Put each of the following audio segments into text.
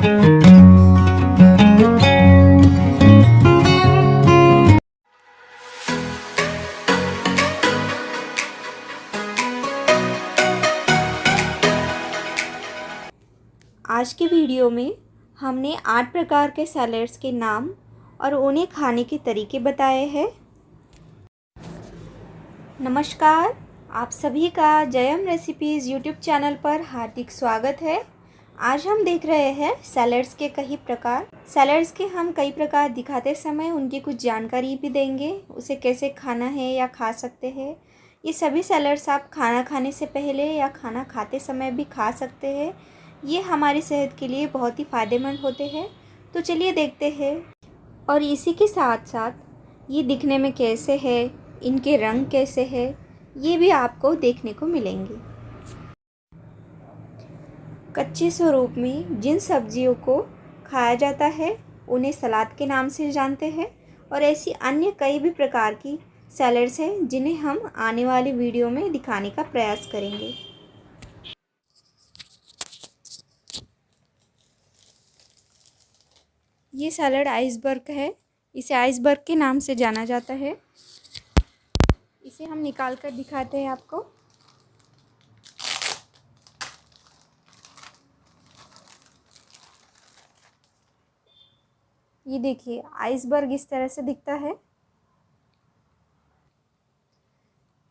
आज के वीडियो में हमने 8 प्रकार के सैलेड्स के नाम और उन्हें खाने के तरीके बताए हैं। नमस्कार, आप सभी का जयम रेसिपीज़ यूट्यूब चैनल पर हार्दिक स्वागत है। आज हम देख रहे हैं सैलेड्स के कई प्रकार। सैलेड्स के हम कई प्रकार दिखाते समय उनकी कुछ जानकारी भी देंगे, उसे कैसे खाना है या खा सकते हैं। ये सभी सैलेड्स आप खाना खाने से पहले या खाना खाते समय भी खा सकते हैं। ये हमारी सेहत के लिए बहुत ही फ़ायदेमंद होते हैं। तो चलिए देखते हैं। और इसी के साथ साथ ये दिखने में कैसे है, इनके रंग कैसे है, ये भी आपको देखने को मिलेंगे। कच्चे स्वरूप में जिन सब्जियों को खाया जाता है उन्हें सलाद के नाम से जानते हैं, और ऐसी अन्य कई भी प्रकार की सैलेड्स हैं जिन्हें हम आने वाली वीडियो में दिखाने का प्रयास करेंगे। ये सैलड आइसबर्ग है। इसे आइसबर्ग के नाम से जाना जाता है। इसे हम निकाल कर दिखाते हैं आपको। ये देखिए, आइसबर्ग इस तरह से दिखता है।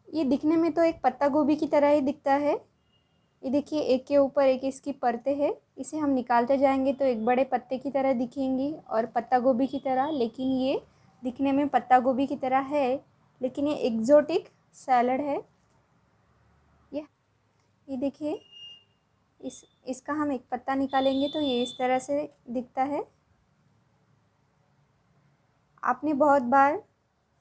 ये दिखने में तो एक पत्ता गोभी की तरह ही दिखता है। ये देखिए, एक के ऊपर एक इसकी परतें हैं। इसे हम निकालते जाएंगे तो एक बड़े पत्ते की तरह दिखेंगी और पत्ता गोभी की तरह, लेकिन ये दिखने में पत्ता गोभी की तरह है, लेकिन ये एक्जोटिक सैलड है। ये देखिए, इसका हम एक पत्ता निकालेंगे तो ये इस तरह से दिखता है। आपने बहुत बार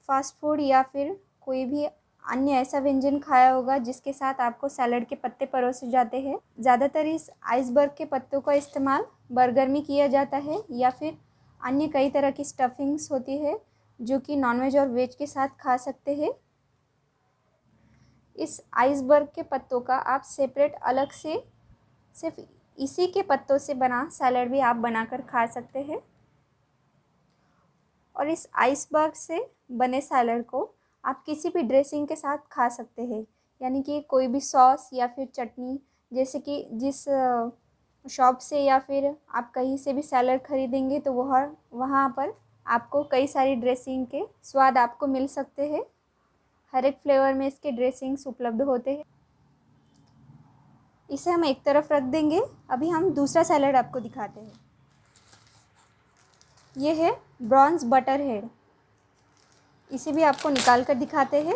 फास्ट फूड या फिर कोई भी अन्य ऐसा व्यंजन खाया होगा जिसके साथ आपको सैलड के पत्ते परोसे जाते हैं। ज़्यादातर इस आइसबर्ग के पत्तों का इस्तेमाल बर्गर में किया जाता है, या फिर अन्य कई तरह की स्टफिंग्स होती है जो कि नॉनवेज और वेज के साथ खा सकते हैं। इस आइसबर्ग के पत्तों का आप सेपरेट अलग से सिर्फ इसी के पत्तों से बना सैलड भी आप बनाकर खा सकते हैं। और इस आइसबर्ग से बने सैलड को आप किसी भी ड्रेसिंग के साथ खा सकते हैं, यानी कि कोई भी सॉस या फिर चटनी, जैसे कि जिस शॉप से या फिर आप कहीं से भी सैलड खरीदेंगे तो वहाँ पर आपको कई सारी ड्रेसिंग के स्वाद आपको मिल सकते हैं। हर एक फ्लेवर में इसके ड्रेसिंग्स उपलब्ध होते हैं। इसे हम एक तरफ रख देंगे। अभी हम दूसरा सैलड आपको दिखाते हैं। ये है ब्रॉन्ज बटर हेड। इसे भी आपको निकाल कर दिखाते हैं।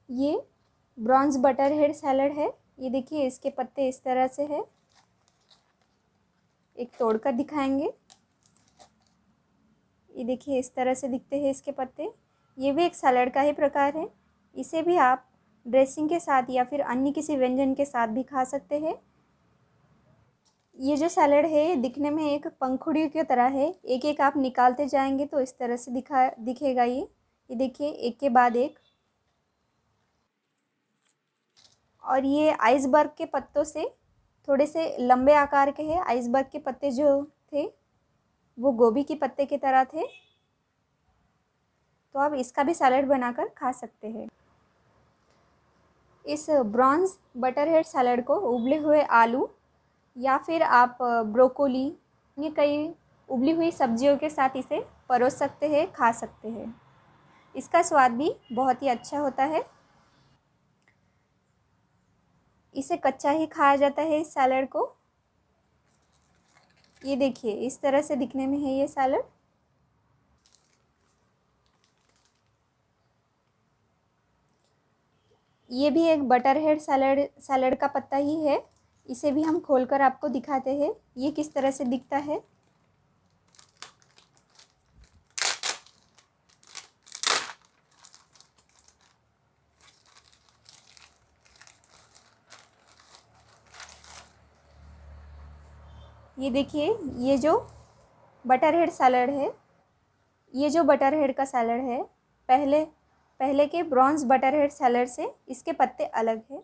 ये ब्रॉन्ज बटर हेड सैलड है। ये देखिए, इसके पत्ते इस तरह से है। एक तोड़कर दिखाएंगे। ये देखिए, इस तरह से दिखते हैं इसके पत्ते। ये भी एक सैलड का ही प्रकार है। इसे भी आप ड्रेसिंग के साथ या फिर अन्य किसी व्यंजन के साथ भी खा सकते हैं। ये जो सैलड है दिखने में एक पंखुड़ी की तरह है। एक एक आप निकालते जाएंगे तो इस तरह से दिखेगा। ये देखिए, एक के बाद एक। और ये आइसबर्ग के पत्तों से थोड़े से लंबे आकार के हैं। आइसबर्ग के पत्ते जो थे वो गोभी के पत्ते की तरह थे। तो आप इसका भी सैलड बनाकर खा सकते हैं। इस ब्रॉन्ज बटर हेड सैलड को उबले हुए आलू या फिर आप ब्रोकोली, ये कई उबली हुई सब्जियों के साथ इसे परोस सकते हैं, खा सकते हैं। इसका स्वाद भी बहुत ही अच्छा होता है। इसे कच्चा ही खाया जाता है इस सैलड को। ये देखिए, इस तरह से दिखने में है ये सैलड। ये भी एक बटर हेड सैलड का पत्ता ही है। इसे भी हम खोलकर आपको दिखाते हैं ये किस तरह से दिखता है। ये देखिए, ये जो बटर हेड सैलड है ये जो बटर हेड का सैलड है, पहले पहले के ब्रॉन्ज बटर हेड सैलड से इसके पत्ते अलग हैं।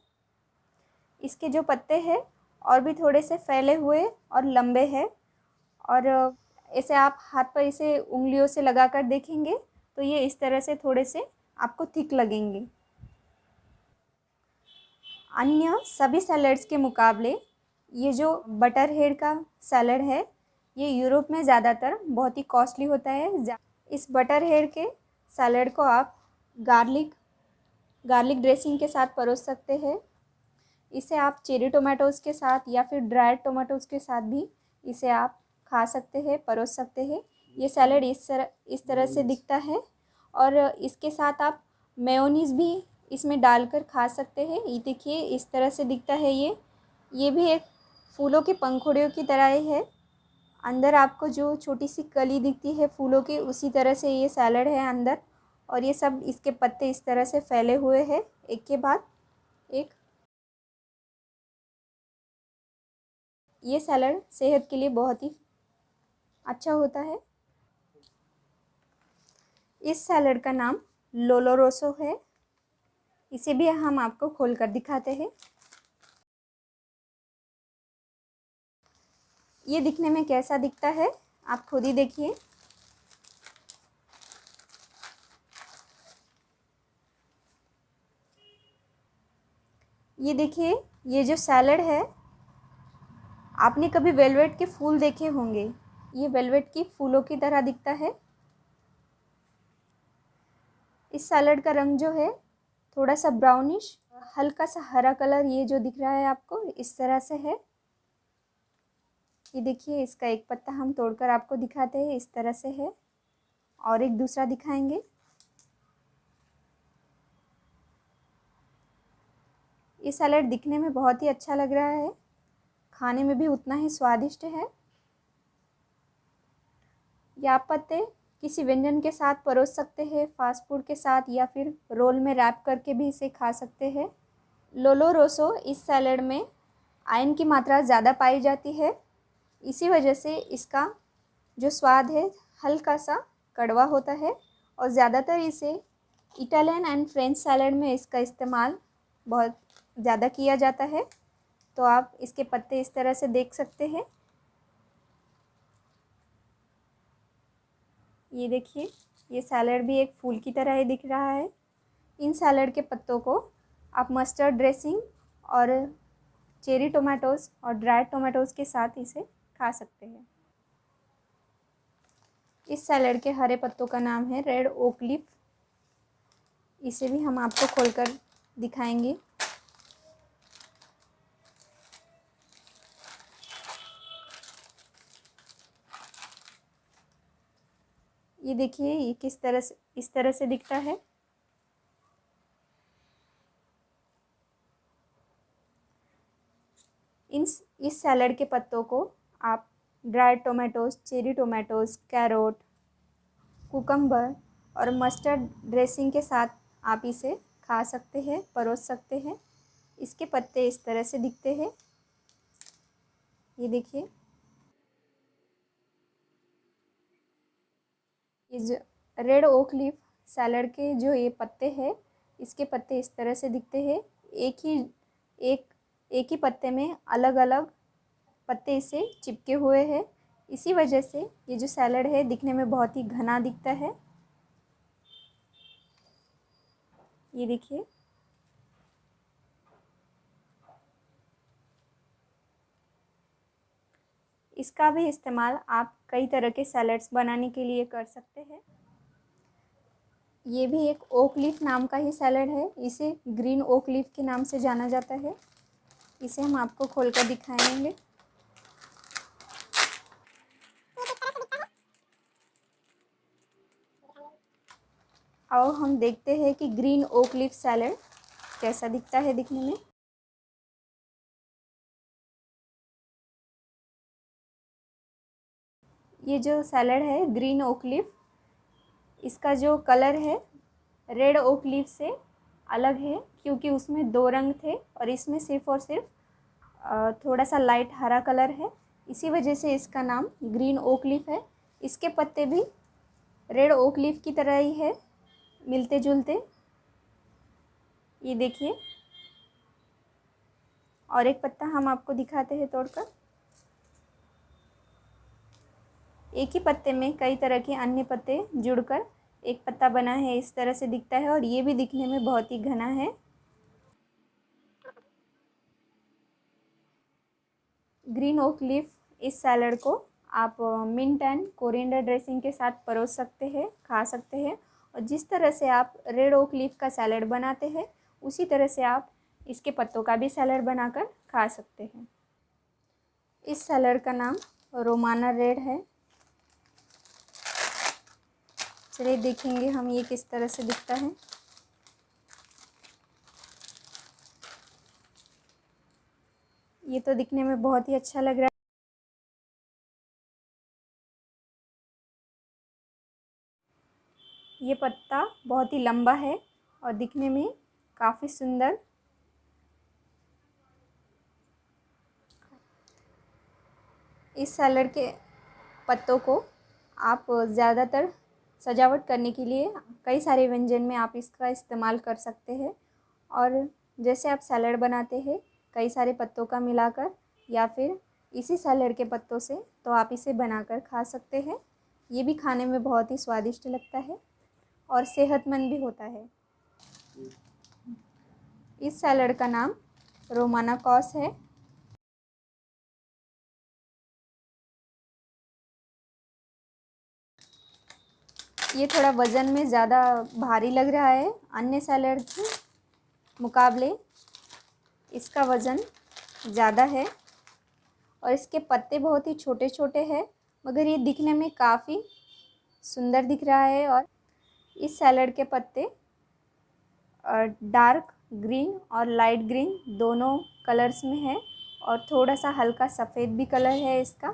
इसके जो पत्ते हैं और भी थोड़े से फैले हुए और लंबे हैं, और ऐसे आप हाथ पर इसे उंगलियों से लगा कर देखेंगे तो ये इस तरह से थोड़े से आपको थिक लगेंगे। अन्य सभी सैलड्स के मुकाबले ये जो बटर हेड का सैलड है, ये यूरोप में ज़्यादातर बहुत ही कॉस्टली होता है। इस बटर हेड के सैलड को आप गार्लिक ड्रेसिंग के साथ परोस सकते हैं। इसे आप चेरी टोमेटोज़ के साथ या फिर ड्राइड टोमेटोज़ के साथ भी इसे आप खा सकते हैं, परोस सकते हैं। ये सैलड इस तरह से दिखता है, और इसके साथ आप मेयोनीज़ भी इसमें डालकर खा सकते हैं। ये देखिए इस तरह से दिखता है। ये भी एक फूलों की पंखुड़ियों की तरह ही है। अंदर आपको जो छोटी सी कली दिखती है फूलों की, उसी तरह से ये सैलड है अंदर। और ये सब इसके पत्ते इस तरह से फैले हुए हैं एक के बाद एक। ये सैलड सेहत के लिए बहुत ही अच्छा होता है। इस सैलड का नाम लोलोरोसो है। इसे भी हम आपको खोलकर दिखाते हैं। ये दिखने में कैसा दिखता है आप खुद ही देखिए। ये देखिए, ये जो सैलड है, आपने कभी वेलवेट के फूल देखे होंगे, ये वेलवेट की फूलों की तरह दिखता है। इस सैलड का रंग जो है थोड़ा सा ब्राउनिश, हल्का सा हरा कलर, ये जो दिख रहा है आपको इस तरह से है। ये देखिए, इसका एक पत्ता हम तोड़कर आपको दिखाते हैं, इस तरह से है। और एक दूसरा दिखाएंगे। ये सैलड दिखने में बहुत ही अच्छा लग रहा है, खाने में भी उतना ही स्वादिष्ट है। ये आप पत्ते किसी व्यंजन के साथ परोस सकते हैं, फास्ट फूड के साथ, या फिर रोल में रैप करके भी इसे खा सकते हैं। लोलोरोसो इस सैलड में आयरन की मात्रा ज़्यादा पाई जाती है। इसी वजह से इसका जो स्वाद है हल्का सा कड़वा होता है, और ज़्यादातर इसे इटालियन एंड फ्रेंच सैलड में इसका इस्तेमाल बहुत ज़्यादा किया जाता है। तो आप इसके पत्ते इस तरह से देख सकते हैं। ये देखिए, ये सैलड भी एक फूल की तरह ही दिख रहा है। इन सैलड के पत्तों को आप मस्टर्ड ड्रेसिंग और चेरी टोमेटोज़ और ड्राइड टोमेटोज़ के साथ इसे खा सकते हैं। इस सैलड के हरे पत्तों का नाम है रेड ओक लीफ। इसे भी हम आपको खोलकर दिखाएंगे। ये देखिए, ये किस तरह से इस तरह से दिखता है। इस सैलड के पत्तों को आप dried tomatoes, cherry tomatoes, carrot, cucumber और मस्टर्ड ड्रेसिंग के साथ आप इसे खा सकते हैं, परोस सकते हैं। इसके पत्ते इस तरह से दिखते हैं। ये देखिए, ये जो रेड ओक लीफ सैलड के जो ये पत्ते हैं, इसके पत्ते इस तरह से दिखते हैं। एक एक ही पत्ते में अलग अलग पत्ते इसे चिपके हुए हैं। इसी वजह से ये जो सैलड है दिखने में बहुत ही घना दिखता है। ये देखिए, इसका भी इस्तेमाल आप कई तरह के सैलड्स बनाने के लिए कर सकते हैं। ये भी एक ओक लीफ नाम का ही सैलड है। इसे ग्रीन ओक लीफ के नाम से जाना जाता है। इसे हम आपको खोलकर दिखाएंगे। आओ हम देखते हैं कि ग्रीन ओक लीफ सैलड कैसा दिखता है दिखने में। ये जो सैलड है ग्रीन ओक लीफ, इसका जो कलर है रेड ओक लीफ से अलग है, क्योंकि उसमें दो रंग थे और इसमें सिर्फ़ और सिर्फ थोड़ा सा लाइट हरा कलर है। इसी वजह से इसका नाम ग्रीन ओक लीफ है। इसके पत्ते भी रेड ओक लीफ की तरह ही है, मिलते जुलते। ये देखिए, और एक पत्ता हम आपको दिखाते हैं तोड़कर। एक ही पत्ते में कई तरह के अन्य पत्ते जुड़कर एक पत्ता बना है, इस तरह से दिखता है। और ये भी दिखने में बहुत ही घना है। ग्रीन ओक लीफ इस सैलड को आप मिंट एंड कोरिएंडर ड्रेसिंग के साथ परोस सकते हैं, खा सकते हैं। और जिस तरह से आप रेड ओक लीफ का सैलड बनाते हैं, उसी तरह से आप इसके पत्तों का भी सैलड बनाकर खा सकते हैं। इस सैलड का नाम रोमाना रेड है। चलिए देखेंगे हम ये किस तरह से दिखता है। ये तो दिखने में बहुत ही अच्छा लग रहा है। ये पत्ता बहुत ही लंबा है और दिखने में काफ़ी सुंदर। इस सैलड के पत्तों को आप ज़्यादातर सजावट करने के लिए कई सारे व्यंजन में आप इसका इस्तेमाल कर सकते हैं। और जैसे आप सैलड बनाते हैं कई सारे पत्तों का मिलाकर, या फिर इसी सैलड के पत्तों से, तो आप इसे बनाकर खा सकते हैं। ये भी खाने में बहुत ही स्वादिष्ट लगता है और सेहतमंद भी होता है। इस सैलड का नाम रोमाना कॉस है। ये थोड़ा वज़न में ज़्यादा भारी लग रहा है अन्य सैलड के मुकाबले। इसका वज़न ज़्यादा है और इसके पत्ते बहुत ही छोटे छोटे हैं, मगर ये दिखने में काफ़ी सुंदर दिख रहा है। और इस सैलड के पत्ते डार्क ग्रीन और लाइट ग्रीन दोनों कलर्स में है, और थोड़ा सा हल्का सफ़ेद भी कलर है इसका।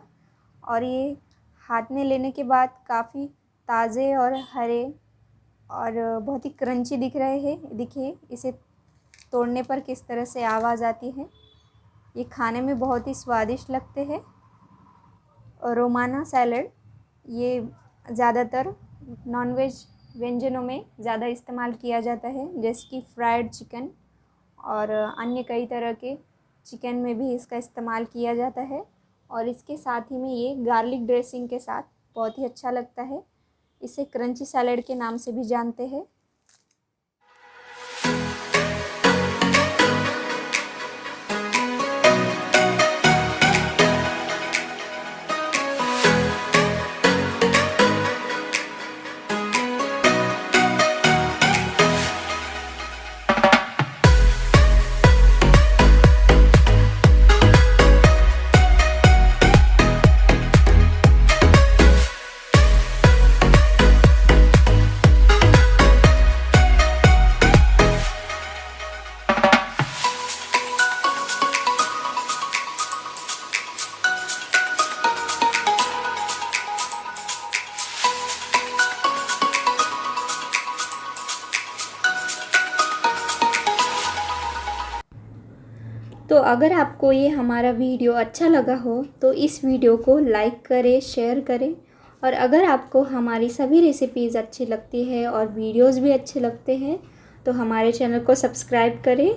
और ये हाथ में लेने के बाद काफ़ी ताज़े और हरे और बहुत ही क्रंची दिख रहे हैं। देखिए इसे तोड़ने पर किस तरह से आवाज़ आती है। ये खाने में बहुत ही स्वादिष्ट लगते हैं। और रोमाना सैलड ये ज़्यादातर नॉनवेज व्यंजनों में ज़्यादा इस्तेमाल किया जाता है, जैसे कि फ्राइड चिकन और अन्य कई तरह के चिकन में भी इसका इस्तेमाल किया जाता है। और इसके साथ ही में ये गार्लिक ड्रेसिंग के साथ बहुत ही अच्छा लगता है। इसे क्रंची सैलड के नाम से भी जानते हैं। तो अगर आपको ये हमारा वीडियो अच्छा लगा हो तो इस वीडियो को लाइक करें, शेयर करें। और अगर आपको हमारी सभी रेसिपीज़ अच्छी लगती है और वीडियोस भी अच्छे लगते हैं तो हमारे चैनल को सब्सक्राइब करें,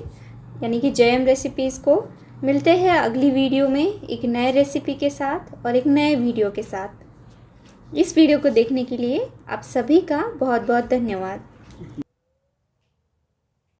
यानी कि जयम रेसिपीज़ को। मिलते हैं अगली वीडियो में एक नए रेसिपी के साथ और एक नए वीडियो के साथ। इस वीडियो को देखने के लिए आप सभी का बहुत बहुत धन्यवाद।